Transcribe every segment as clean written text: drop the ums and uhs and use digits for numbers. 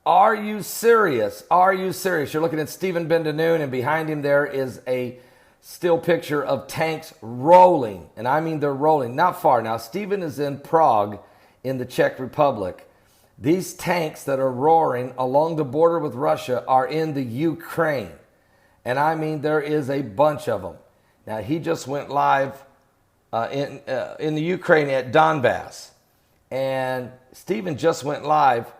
Are you serious? Are you serious? You're looking at Stephen Ben-Danoon, and behind him there is a still picture of tanks rolling. And I mean they're rolling, not far. Now, Stephen is in Prague in the Czech Republic. These tanks that are roaring along the border with Russia are in the Ukraine. And I mean there is a bunch of them. Now, he just went live in the Ukraine at Donbass. And Stephen just went live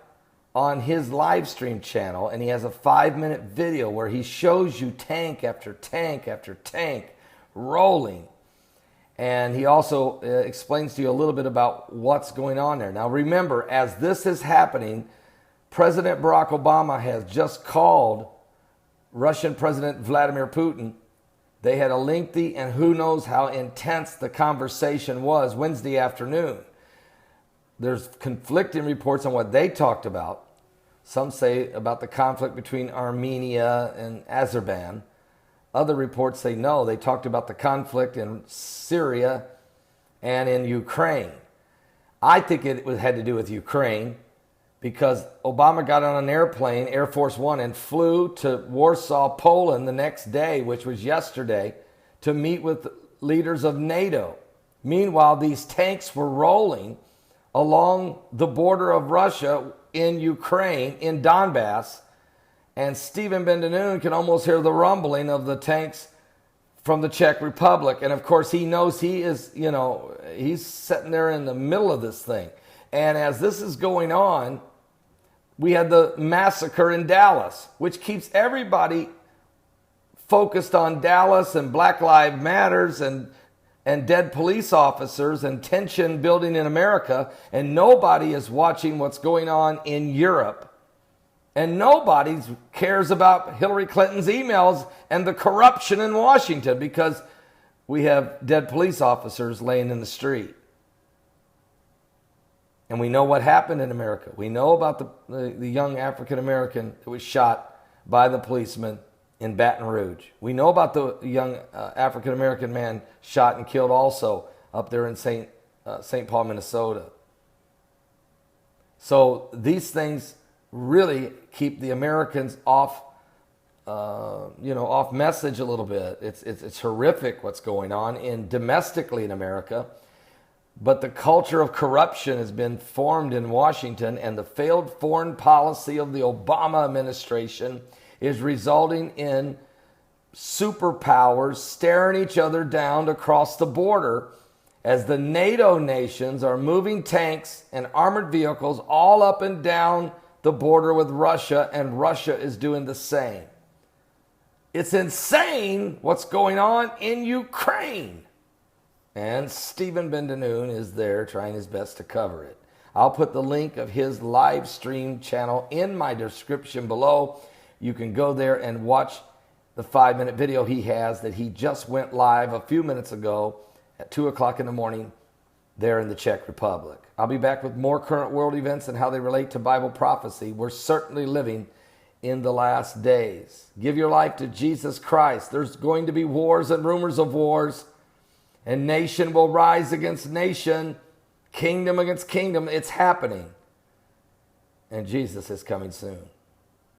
on his live stream channel, and he has a 5-minute video where he shows you tank after tank after tank rolling. And he also explains to you a little bit about what's going on there. Now remember, as this is happening, President Barack Obama has just called Russian President Vladimir Putin. They had a lengthy and who knows how intense the conversation was Wednesday afternoon. There's conflicting reports on what they talked about. Some say about the conflict between Armenia and Azerbaijan. Other reports say no, they talked about the conflict in Syria and in Ukraine. I think it had to do with Ukraine because Obama got on an airplane, Air Force One, and flew to Warsaw, Poland the next day, which was yesterday, to meet with leaders of NATO. Meanwhile, these tanks were rolling along the border of Russia in Ukraine, in Donbass, and Stephen Ben-Danoon can almost hear the rumbling of the tanks from the Czech Republic. And of course, he knows he is, he's sitting there in the middle of this thing. And as this is going on, we had the massacre in Dallas, which keeps everybody focused on Dallas and Black Lives Matters and dead police officers and tension building in America, and nobody is watching what's going on in Europe. And nobody cares about Hillary Clinton's emails and the corruption in Washington because we have dead police officers laying in the street. And we know what happened in America. We know about the young African American that was shot by the policeman in Baton Rouge. We know about the young African American man shot and killed also up there in St. Paul, Minnesota. So these things really keep the Americans off message a little bit. It's horrific what's going on domestically in America. But the culture of corruption has been formed in Washington, and the failed foreign policy of the Obama administration is resulting in superpowers staring each other down across the border as the NATO nations are moving tanks and armored vehicles all up and down the border with Russia, and Russia is doing the same. It's insane what's going on in Ukraine. And Stephen Ben-Danoon is there trying his best to cover it. I'll put the link of his live stream channel in my description below. You can go there and watch the 5-minute video he has that he just went live a few minutes ago at 2 o'clock in the morning there in the Czech Republic. I'll be back with more current world events and how they relate to Bible prophecy. We're certainly living in the last days. Give your life to Jesus Christ. There's going to be wars and rumors of wars, and nation will rise against nation, kingdom against kingdom. It's happening. And Jesus is coming soon.